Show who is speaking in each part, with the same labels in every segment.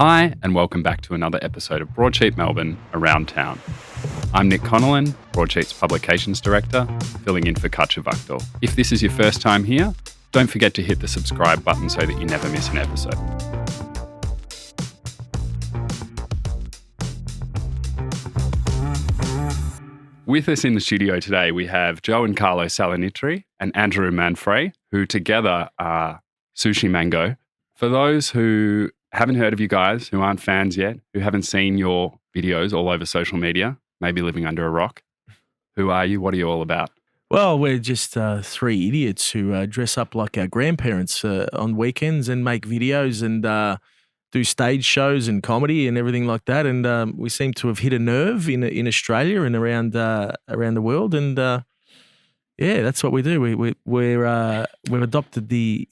Speaker 1: Hi, and welcome back to another episode of Broadsheet Melbourne Around Town. I'm Nick Connellan, Broadsheet's Publications Director, filling in for Katja Vakdal. If this is your first time here, don't forget to hit the subscribe button so that you never miss an episode. With us in the studio today, we have Joe and Carlo Salinitri and Andrew Manfrey, who together are Sooshi Mango. For those who haven't heard of you guys, who aren't fans yet, who haven't seen your videos all over social media, maybe living under a rock, who are you? What are you all about?
Speaker 2: Well, we're just three idiots who dress up like our grandparents on weekends and make videos and do stage shows and comedy and everything like that. And we seem to have hit a nerve in Australia and around the world. And yeah, that's what we do. We've adopted the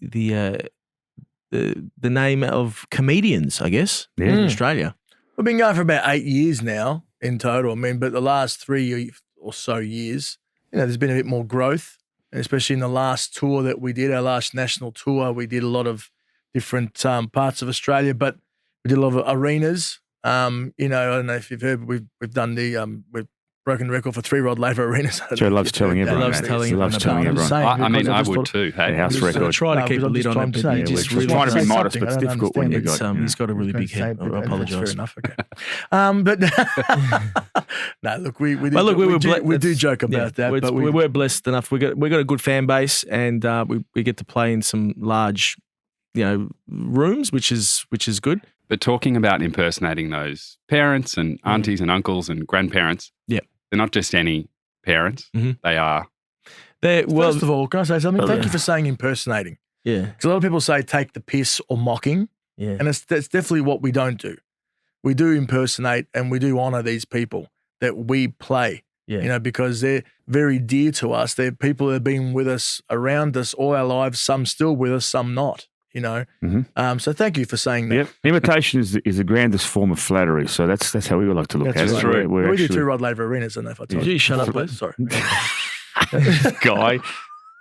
Speaker 2: name of comedians, I guess, in Australia.
Speaker 3: We've been going for about 8 years now in total. I mean, but the last 3 or so years, there's been a bit more growth, and especially in the last tour that we did, our last national tour, we did a lot of different parts of Australia, but we did a lot of arenas. I don't know if you've heard, but we've done we've broken the record for 3 Rod Laver arenas.
Speaker 4: Joe loves telling everyone.
Speaker 2: He loves telling
Speaker 4: everyone.
Speaker 1: I would too. Hey,
Speaker 4: house record.
Speaker 2: Try to keep a lid on it, but you just really
Speaker 4: trying to be modest, but it's difficult when you got.
Speaker 2: He's got a really big head. I apologise.
Speaker 3: Fair enough. Okay. But no, look, we do joke about that. But
Speaker 2: we were blessed enough. We got a good fan base, and we get to play in some large, rooms, which is good.
Speaker 1: But talking about impersonating those parents and aunties and uncles and grandparents, they're not just any parents. Mm-hmm. They are.
Speaker 3: First of all, can I say something? Thank you for saying impersonating.
Speaker 2: Yeah.
Speaker 3: Because a lot of people say take the piss or mocking.
Speaker 2: Yeah.
Speaker 3: And that's definitely what we don't do. We do impersonate and we do honour these people that we play. Yeah. Because they're very dear to us. They're people that have been with us, around us all our lives, some still with us, some not.
Speaker 4: Mm-hmm.
Speaker 3: So thank you for saying that.
Speaker 4: Yep. Imitation is the grandest form of flattery. So that's how we would like to look at it.
Speaker 1: That's true.
Speaker 3: We do 2 Rod Laver arenas. I don't know if I told you.
Speaker 2: Shut up, please.
Speaker 3: Sorry.
Speaker 4: Guy.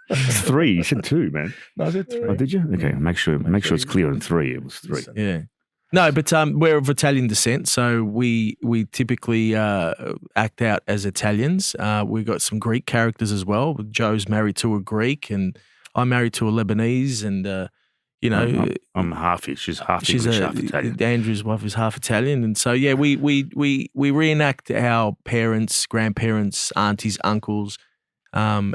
Speaker 4: It's 3. You said 2, man.
Speaker 3: No, I said 3.
Speaker 4: Oh, did you? Okay. Make sure it's clear on 3. It was 3.
Speaker 2: Yeah. No, but we're of Italian descent, so we typically act out as Italians. We've got some Greek characters as well. Joe's married to a Greek, and I'm married to a Lebanese, and
Speaker 4: I'm half. She's half English, half Italian.
Speaker 2: Andrew's wife is half Italian, and so we reenact our parents, grandparents, aunties, uncles, that's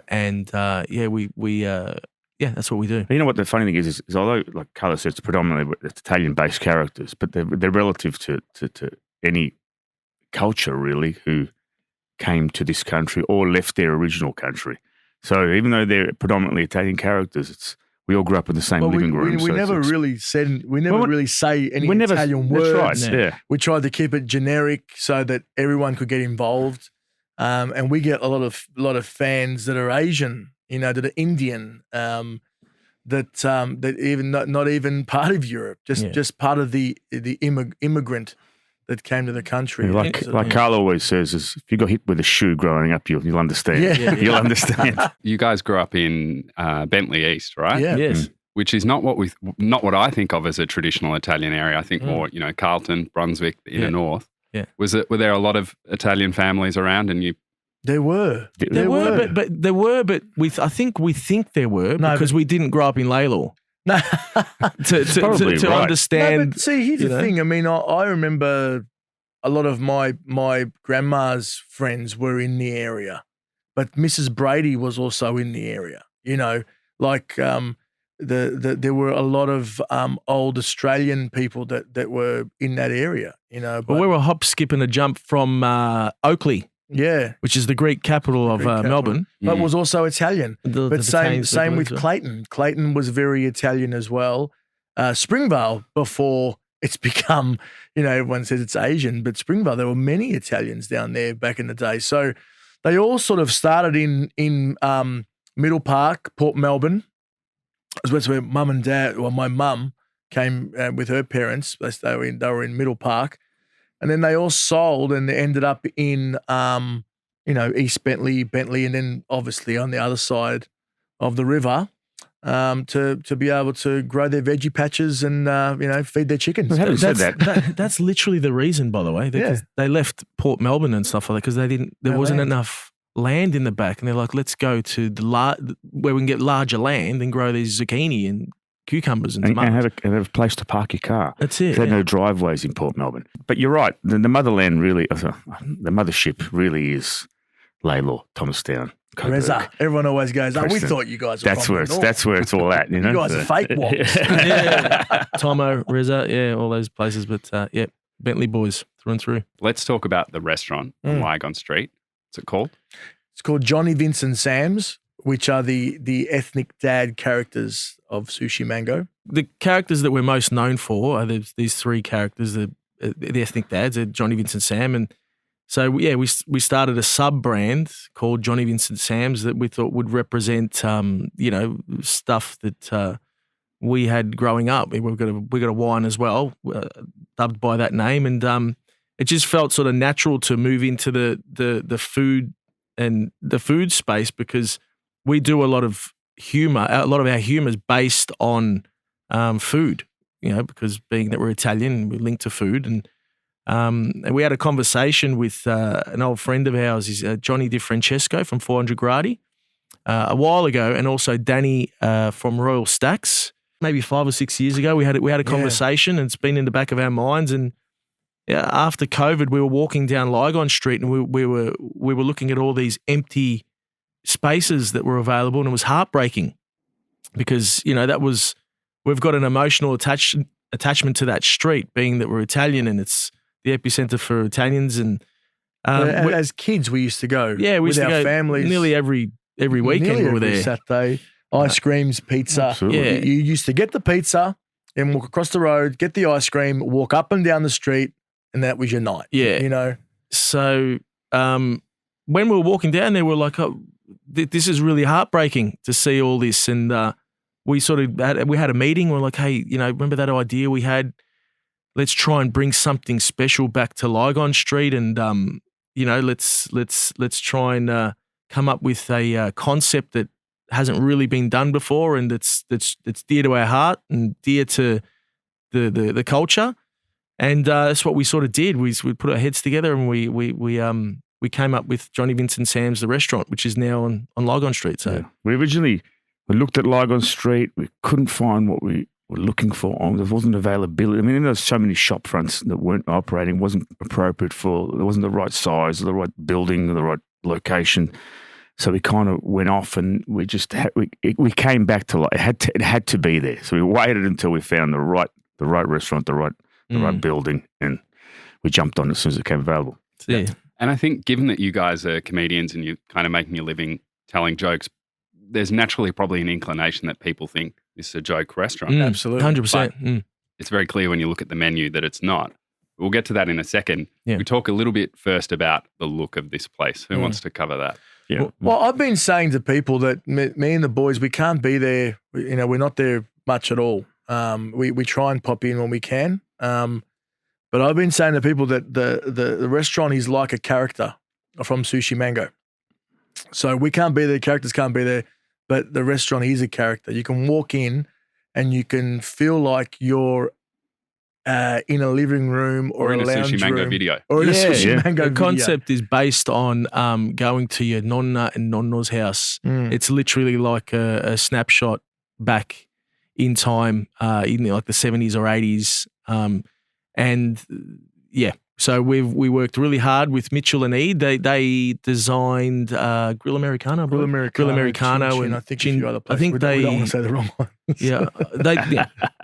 Speaker 2: what we do.
Speaker 4: You know what the funny thing is although, like Carlo said, it's predominantly Italian-based characters, but they're relative to any culture really who came to this country or left their original country. So even though they're predominantly Italian characters, we all grew up in the same living room.
Speaker 3: We never really say any Italian words.
Speaker 4: That's right. Yeah.
Speaker 3: We tried to keep it generic so that everyone could get involved. And we get a lot of fans that are Asian, that are Indian, that even not even part of Europe, just part of the immigrant that came to the country.
Speaker 4: Like Carl always says, is if you got hit with a shoe growing up, you'll understand.
Speaker 3: Yeah.
Speaker 4: You'll understand.
Speaker 1: You guys grew up in Bentley East, right?
Speaker 3: Yeah.
Speaker 2: Yes.
Speaker 1: Which is not what I think of as a traditional Italian area. I think more, Carlton, Brunswick, the inner north.
Speaker 2: Yeah.
Speaker 1: Were there a lot of Italian families around, and you?
Speaker 3: There were,
Speaker 2: but I think we think there were because we didn't grow up in Laylaw.
Speaker 3: No,
Speaker 2: to understand.
Speaker 3: No, but see, here's the thing. I mean, I remember a lot of my grandma's friends were in the area, but Mrs. Brady was also in the area. There were a lot of old Australian people that were in that area. But
Speaker 2: we were a hop, skip, and a jump from Oakley.
Speaker 3: Yeah, which
Speaker 2: is the Greek capital of Melbourne,
Speaker 3: but was also Italian. But same with Clayton. Clayton was very Italian as well. Springvale, before it's become, everyone says it's Asian, but Springvale, there were many Italians down there back in the day. So they all sort of started in Middle Park, Port Melbourne. That's where mum and dad, my mum came with her parents. They were in Middle Park. And then they all sold and they ended up in, East Bentley, and then obviously on the other side of the river, to be able to grow their veggie patches and feed their chickens.
Speaker 4: Well, having said
Speaker 2: That's literally the reason, by the way. They left Port Melbourne and stuff like that because there wasn't enough land in the back, and they're like, let's go to where we can get larger land and grow these zucchini and cucumbers and tomatoes.
Speaker 4: And have a place to park your car.
Speaker 2: That's it.
Speaker 4: There are no driveways in Port Melbourne. But you're right. The motherland really, the mothership really is Laylaw, Thomastown, Coburg.
Speaker 3: Reza. Everyone always goes, we thought you guys were
Speaker 4: That's where it's all at. You
Speaker 3: guys are fake wops.
Speaker 2: Tomo, Reza, all those places. But Bentley boys through and through.
Speaker 1: Let's talk about the restaurant on Lygon Street. What's it called?
Speaker 3: It's called Johnny, Vince and Sam's, which are the ethnic dad characters of Sooshi Mango.
Speaker 2: The characters that we're most known for are these three characters, the ethnic dads, Johnny, Vince and Sam. And so, we started a sub-brand called Johnny, Vince and Sam's that we thought would represent, stuff that we had growing up. We've got a wine as well, dubbed by that name. And it just felt sort of natural to move into the food and the food space because we do a lot of humor. A lot of our humor is based on food, because being that we're Italian, we're linked to food. And we had a conversation with an old friend of ours, is Johnny DiFrancesco from 400 Gradi, a while ago, and also Danny from Royal Stacks. Maybe 5 or 6 years ago, we had a conversation, and it's been in the back of our minds. And after COVID, we were walking down Lygon Street, and we were looking at all these empty spaces that were available, and it was heartbreaking because we've got an emotional attachment to that street, being that we're Italian and it's the epicenter for Italians. And
Speaker 3: as kids, we used to go.
Speaker 2: Yeah, we used to go families nearly every weekend. We were there.
Speaker 3: Saturday, ice creams, pizza.
Speaker 4: Absolutely.
Speaker 3: Yeah, you used to get the pizza and walk across the road, get the ice cream, walk up and down the street, and that was your night.
Speaker 2: Yeah, So when we were walking down there, we were like, "Oh, this is really heartbreaking to see all this." And we had a meeting. We're like, "Hey, remember that idea we had? Let's try and bring something special back to Lygon Street, and let's try and come up with a concept that hasn't really been done before, and that's dear to our heart and dear to the culture." And that's what we sort of did. We put our heads together, and we came up with Johnny, Vince and Sam's, the restaurant, which is now on Lygon Street. So
Speaker 4: we looked at Lygon Street. We couldn't find what we were looking for. There wasn't availability. I mean, there was so many shop fronts that weren't operating, wasn't appropriate there wasn't the right size, the right building, the right location. So we kind of went off, and we just we came back to it had to be there. So we waited until we found the right restaurant, the right building, and we jumped on it as soon as it came available.
Speaker 2: Yeah.
Speaker 1: And I think given that you guys are comedians and you're kind of making your living telling jokes, there's naturally probably an inclination that people think this is a joke restaurant.
Speaker 3: Absolutely.
Speaker 2: 100%.
Speaker 1: It's very clear when you look at the menu that it's not. We'll get to that in a second.
Speaker 2: Yeah.
Speaker 1: We talk a little bit first about the look of this place. Who wants to cover that?
Speaker 4: Yeah.
Speaker 3: Well, I've been saying to people that me and the boys, we can't be there. We're not there much at all. We try and pop in when we can. But I've been saying to people that the restaurant is like a character from Sooshi Mango. So we can't be there, characters can't be there, but the restaurant is a character. You can walk in and you can feel like you're in a living room or
Speaker 1: in
Speaker 3: a lounge
Speaker 1: Sooshi Mango
Speaker 3: room.
Speaker 1: video.
Speaker 3: Or in a Sooshi Mango
Speaker 2: The
Speaker 3: video.
Speaker 2: concept is based on going to your nonna and nonno's house. It's literally like a snapshot back in time, in like the 70s or 80s. So we worked really hard with Mitchell and Ede. They designed Grill Americano,
Speaker 3: Grill Americano,
Speaker 2: and
Speaker 3: I think a few other places.
Speaker 2: I think
Speaker 3: we don't want to say the wrong one.
Speaker 2: Yeah,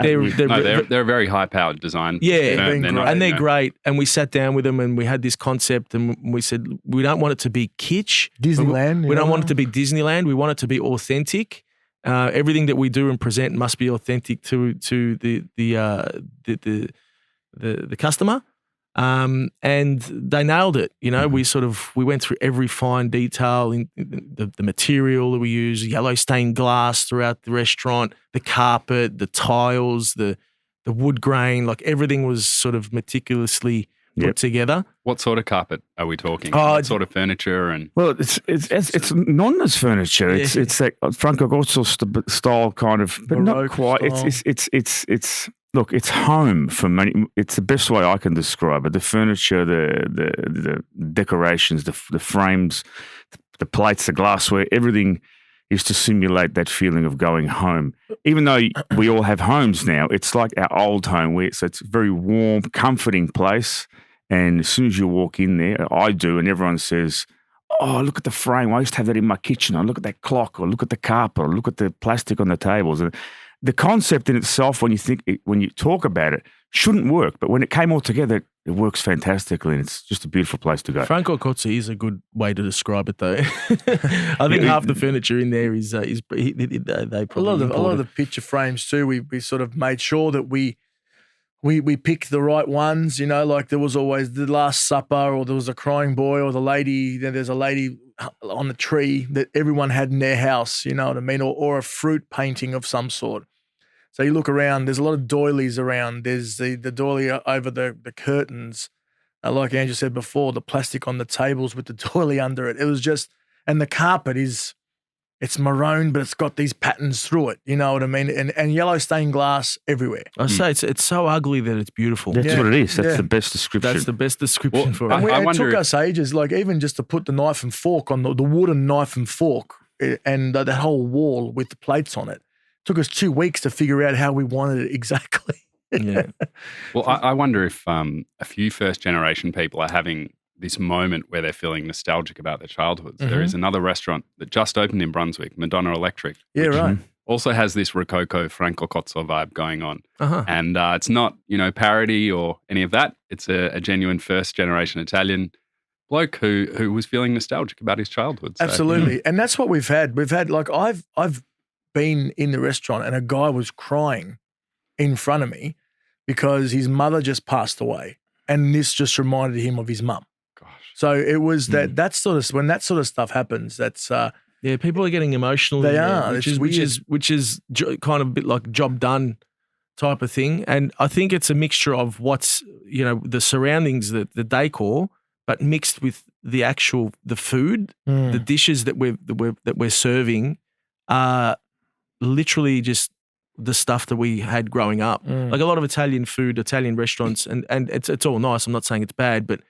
Speaker 1: they're a very high-powered design.
Speaker 2: Yeah,
Speaker 3: they're
Speaker 2: great. And we sat down with them and we had this concept, and we said we don't want it to be kitsch,
Speaker 3: Disneyland.
Speaker 2: We don't want it to be Disneyland. We want it to be authentic. Everything that we do and present must be authentic to the customer. And they nailed it. We went through every fine detail in the material that we use, yellow stained glass throughout the restaurant, the carpet, the tiles, the wood grain, like everything was sort of meticulously put together.
Speaker 1: What sort of carpet are we talking?
Speaker 3: Oh,
Speaker 1: What sort of furniture and?
Speaker 4: Well, it's Nona's furniture.
Speaker 2: Yeah.
Speaker 4: It's that Franco Gozzo style kind of, but not
Speaker 3: Baroque
Speaker 4: quite.
Speaker 3: style.
Speaker 4: It's look, it's home for many. It's the best way I can describe it. The furniture, the decorations, the frames, the plates, the glassware, everything is to simulate that feeling of going home. Even though we all have homes now, it's like our old home where it's a very warm, comforting place. And as soon as you walk in there, I do, and everyone says, "Oh, look at the frame. I used to have that in my kitchen. Or look at that clock, or look at the carpet, or look at the plastic on the tables." And the concept in itself, when you talk about it, shouldn't work. But when it came all together, it works fantastically, and it's just a beautiful place to go.
Speaker 2: Franco Gozzo is a good way to describe it, though. I think half the furniture in there is they probably
Speaker 3: a lot of the picture frames too. We sort of made sure that we picked the right ones, like there was always the Last Supper, or there was a crying boy, or there's a lady on a tree that everyone had in their house, you know what I mean? Or a fruit painting of some sort. So you look around, there's a lot of doilies around. There's the doily over the curtains. Like Andrew said before, the plastic on the tables with the doily under it. It was just, and the carpet it's maroon, but it's got these patterns through it. You know what I mean? And yellow stained glass everywhere.
Speaker 2: I say it's so ugly that it's beautiful.
Speaker 4: That's what it is. That's the best description.
Speaker 2: That's the best description for it.
Speaker 3: It took us ages, like even just to put the knife and fork on the wooden knife and fork and that whole wall with the plates on it. Took us 2 weeks to figure out how we wanted it exactly.
Speaker 2: Yeah.
Speaker 1: Well, I wonder if a few first-generation people are having this moment where they're feeling nostalgic about their childhoods.
Speaker 3: Mm-hmm.
Speaker 1: There is another restaurant that just opened in Brunswick, Madonna Electric.
Speaker 3: Yeah, right.
Speaker 1: Also has this Rococo Franco Gozzo vibe going on.
Speaker 2: Uh-huh.
Speaker 1: And it's not, parody or any of that. It's a genuine first-generation Italian bloke who was feeling nostalgic about his childhood. So,
Speaker 3: Absolutely. And that's what we've had. We've had, like, I've been in the restaurant and a guy was crying in front of me because his mother just passed away. And this just reminded him of his mum. So it was that sort of, when that sort of stuff happens, that's
Speaker 2: people are getting emotional.
Speaker 3: They are,
Speaker 2: which is kind of a bit like job done type of thing. And I think it's a mixture of what's the surroundings, the decor, but mixed with the food, the dishes that we're serving are literally just the stuff that we had growing up. Like a lot of Italian food, Italian restaurants, and it's all nice. I'm not saying it's bad, but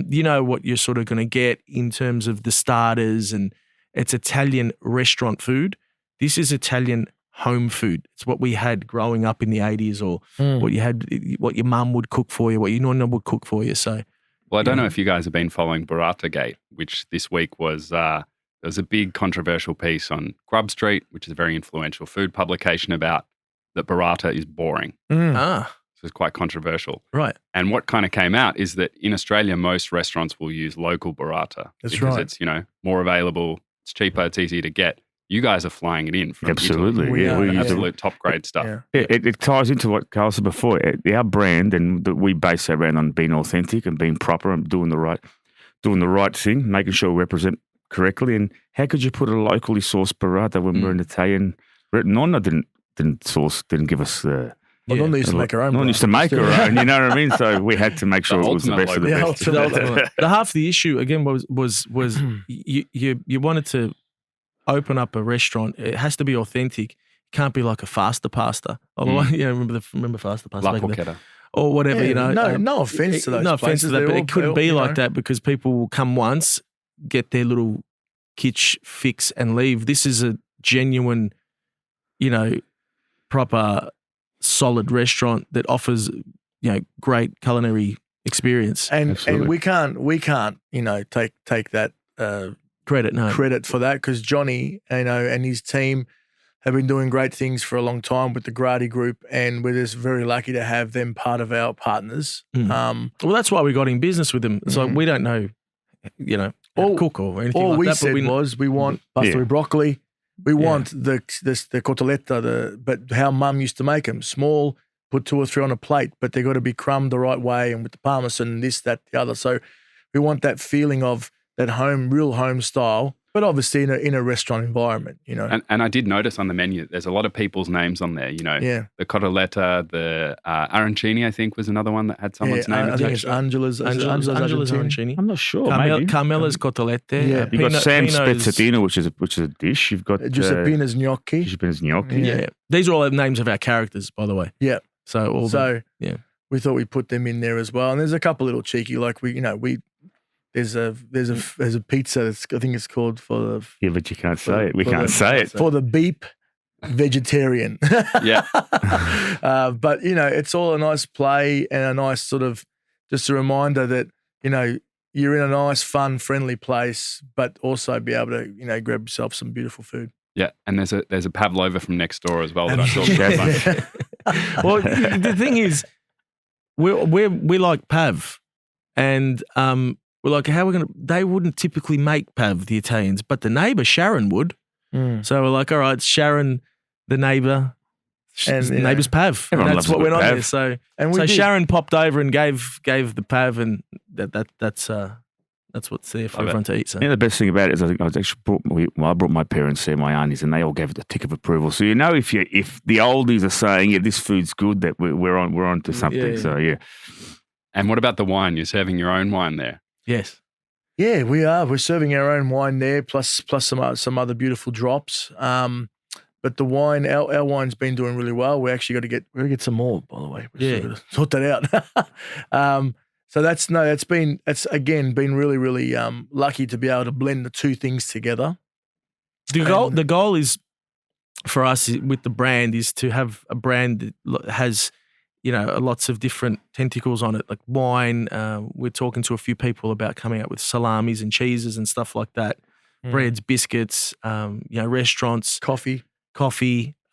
Speaker 2: you know what you're sort of going to get in terms of the starters, and it's Italian restaurant food. This is Italian home food. It's what we had growing up in the 80s, or what your mum would cook for you, what your nonna would cook for you. So,
Speaker 1: well, I don't know if you guys have been following Burrata Gate, which this week was there was a big controversial piece on Grub Street, which is a very influential food publication, about that burrata is boring. So it's quite controversial.
Speaker 2: Right.
Speaker 1: And what kind of came out is that in Australia, most restaurants will use local burrata.
Speaker 3: That's
Speaker 1: because
Speaker 3: right.
Speaker 1: it's, more available, it's cheaper, it's easier to get. You guys are flying it in from
Speaker 4: Absolutely.
Speaker 1: Italy.
Speaker 3: We are.
Speaker 1: Absolute top grade stuff.
Speaker 3: Yeah.
Speaker 4: It ties into what Carl said before. Our brand, and we base our brand on being authentic and being proper and doing the right thing, making sure we represent correctly. And how could you put a locally sourced burrata when we're an Italian? Nonna didn't give us the.
Speaker 3: Well, Nonna used to make her own.
Speaker 4: Nonna used to make her own, you know what I mean? So we had to make sure it was the best of the best.
Speaker 2: The half the issue again was you wanted to open up a restaurant. It has to be authentic. It can't be like a faster pasta. Otherwise, remember faster pasta
Speaker 1: La Porchetta.
Speaker 2: or whatever.
Speaker 3: No offense to those.
Speaker 2: No offense to that, but it couldn't be like
Speaker 3: that.
Speaker 2: that because people will come once, get their little kitsch fix and leave. This is a genuine, proper, solid restaurant that offers, great culinary experience.
Speaker 3: And we can't, take that credit for that, because Johnny, and his team have been doing great things for a long time with the Grady Group, and we're just very lucky to have them part of our partners.
Speaker 2: Well, that's why we got in business with them. It's like we don't know, how to cook or anything
Speaker 3: all
Speaker 2: like
Speaker 3: we
Speaker 2: that.
Speaker 3: said was we want pasta with broccoli. We want the cotoletta, but how Mum used to make them, small, put 2 or 3 on a plate, but they got to be crumbed the right way, and with the parmesan, this, that, the other. So we want that feeling of that real home style, But obviously in a restaurant environment, you know.
Speaker 1: And I did notice on the menu, there's a lot of people's names on there, you know.
Speaker 3: Yeah.
Speaker 1: The cotoletta, the arancini, I think, was another one that had someone's name.
Speaker 3: I think it's Angela's
Speaker 2: arancini.
Speaker 4: I'm not sure.
Speaker 2: Carmela's cotolette.
Speaker 3: Yeah.
Speaker 4: You've got Sam's Spezzatino, which is a dish. You've got
Speaker 3: Giuseppina's gnocchi.
Speaker 2: Yeah. These are all the names of our characters, by the way.
Speaker 3: Yeah.
Speaker 2: So
Speaker 3: we thought we'd put them in there as well. And there's a couple little cheeky, like there's a pizza that's, I think it's called
Speaker 4: yeah, but you can't say it. We can't say it.
Speaker 3: For the beep vegetarian.
Speaker 1: Yeah.
Speaker 3: But, you know, it's all a nice play and a nice sort of just a reminder that, you know, you're in a nice, fun, friendly place, but also be able to, you know, grab yourself some beautiful food.
Speaker 1: Yeah, and there's a pavlova from next door as well that I saw.
Speaker 2: Well, the thing is, we like pav, and we're like, how are we going to? They wouldn't typically make pav, the Italians, but the neighbour Sharon would. So we're like, all right, Sharon, the neighbour, and the neighbour's pav.
Speaker 4: Everyone
Speaker 2: that's
Speaker 4: loves
Speaker 2: what went on
Speaker 4: pav.
Speaker 2: there. So Sharon popped over and gave the pav, and that's what's there for everyone to eat. So.
Speaker 4: Yeah, the best thing about it is I think I brought my parents there, my aunties, and they all gave it a tick of approval. So you know if the oldies are saying, yeah, this food's good, that we're on to something. So yeah.
Speaker 3: And what about the wine? You're serving your own wine there.
Speaker 2: Yes.
Speaker 3: Yeah, we are. We're serving our own wine there, plus some other beautiful drops. But the wine, our wine's been doing really well. We actually got to get some more, by the way. We're sort that out. So that's again been really, really lucky to be able to blend the two things together.
Speaker 2: The goal is for us with the brand is to have a brand that has, you know, lots of different tentacles on it, like wine. We're talking to a few people about coming up with salamis and cheeses and stuff like that, breads, biscuits, you know, restaurants,
Speaker 3: coffee.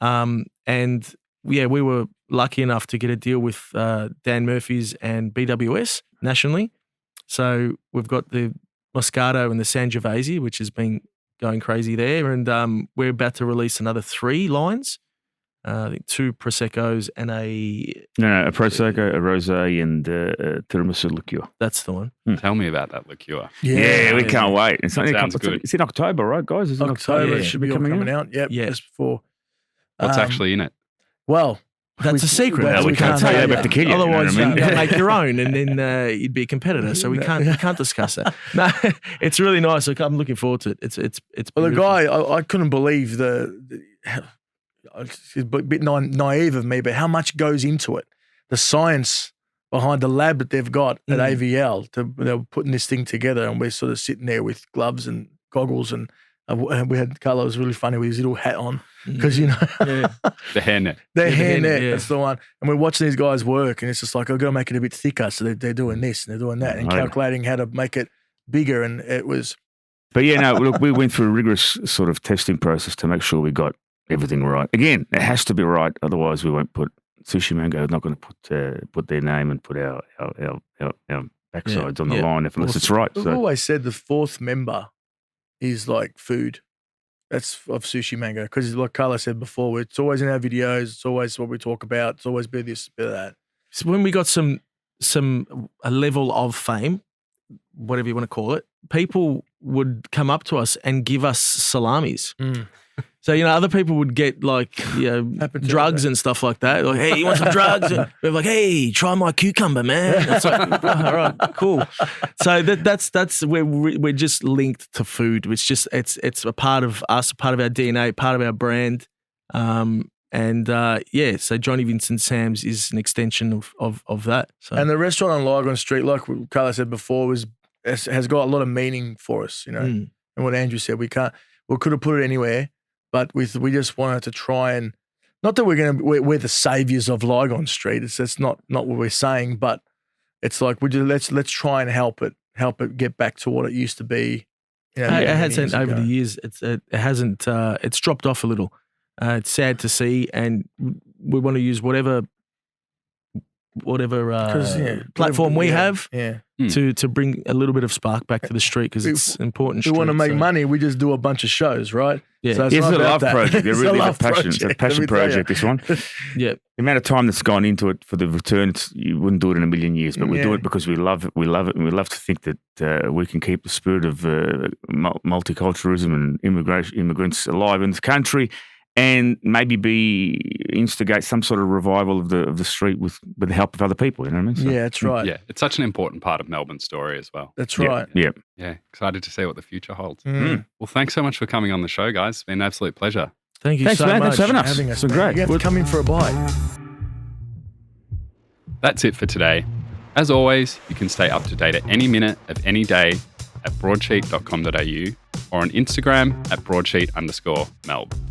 Speaker 2: And yeah, we were lucky enough to get a deal with Dan Murphy's and BWS nationally. So we've got the Moscato and the Sangiovese, which has been going crazy there. And we're about to release another 3 lines. I think 2 Proseccos and a
Speaker 4: Prosecco, a Rosé, and tiramisu liqueur.
Speaker 2: That's the one.
Speaker 1: Tell me about that liqueur.
Speaker 4: Yeah, we can't wait. It
Speaker 1: sounds good.
Speaker 4: It's in October, right, guys? Is it
Speaker 3: October? It should be coming out. Yep,
Speaker 2: yeah,
Speaker 3: just before.
Speaker 1: What's actually in it?
Speaker 3: Well,
Speaker 2: that's a secret.
Speaker 4: We can't tell you. We have to kill you.
Speaker 2: Otherwise,
Speaker 4: you know what I mean?
Speaker 2: you'd make your own, and then you'd be a competitor. So we can't discuss that. No, it's really nice. I'm looking forward to it. It's.
Speaker 3: Well, the guy, I couldn't believe it's a bit naive of me, but how much goes into it? The science behind the lab that they've got at AVL. They're putting this thing together, and we're sort of sitting there with gloves and goggles, and we had Carlo was really funny with his little hat on because you know
Speaker 1: the hairnet.
Speaker 3: The hairnet, that's the one. And we're watching these guys work, and it's just like I've got to make it a bit thicker, so they're doing this and they're doing that, and calculating how to make it bigger, and it was.
Speaker 4: But yeah, no, look, we went through a rigorous sort of testing process to make sure we got everything right. Again, it has to be right, otherwise we won't put Sooshi Mango. Not going to put their name and put our backsides on the line unless it's right.
Speaker 3: We've always said the 4th member is like food. That's of Sooshi Mango because, like Carla said before, it's always in our videos. It's always what we talk about. It's always been this, bit of that.
Speaker 2: So when we got a level of fame, whatever you want to call it, people would come up to us and give us salamis. So, you know, other people would get like, you know, drugs and stuff like that. Like, hey, you want some drugs? And we're like, hey, try my cucumber, man. It's like, all right, cool. So that's where we're just linked to food. It's a part of us, a part of our DNA, part of our brand. So Johnny Vincent Sam's is an extension of that. So.
Speaker 3: And the restaurant on Lygon Street, like Carla said before, has got a lot of meaning for us, you know. And what Andrew said, we could have put it anywhere. But we just wanted to try and, not that we're the saviors of Lygon Street. It's not what we're saying, but it's like let's try and help it get back to what it used to be. You know,
Speaker 2: it hasn't over the years. It hasn't. It's dropped off a little. It's sad to see, and we want to use whatever whatever platform we have
Speaker 3: Yeah.
Speaker 2: to bring a little bit of spark back to the street because it's important.
Speaker 3: We want to make money. We just do a bunch of shows, right?
Speaker 2: Yeah.
Speaker 3: So
Speaker 4: It's a love project. It really is a passion
Speaker 3: let me tell
Speaker 4: project,
Speaker 3: you.
Speaker 4: this one.
Speaker 2: Yeah.
Speaker 4: The amount of time that's gone into it for the returns, you wouldn't do it in a million years, but we do
Speaker 3: Yeah.
Speaker 4: it because we love it. We love it, and we love to think that we can keep the spirit of multiculturalism and immigrants alive in this country, and maybe instigate some sort of revival of the street with the help of other people. You know what I mean? So,
Speaker 3: Yeah, that's right.
Speaker 1: Yeah, it's such an important part of Melbourne's story as well.
Speaker 3: That's
Speaker 4: yeah,
Speaker 3: right.
Speaker 4: Yeah.
Speaker 1: Yeah, excited to see what the future holds.
Speaker 3: Mm.
Speaker 1: Well, thanks so much for coming on the show, guys. It's been an absolute pleasure.
Speaker 2: Thank you
Speaker 4: Thanks,
Speaker 2: so
Speaker 4: man.
Speaker 2: much.
Speaker 4: Thanks for having us.
Speaker 3: Having us,
Speaker 4: It's been
Speaker 3: man.
Speaker 4: great.
Speaker 3: You have to come in for a bite.
Speaker 1: That's it for today. As always, you can stay up to date at any minute of any day at broadsheet.com.au or on Instagram at broadsheet_Melb.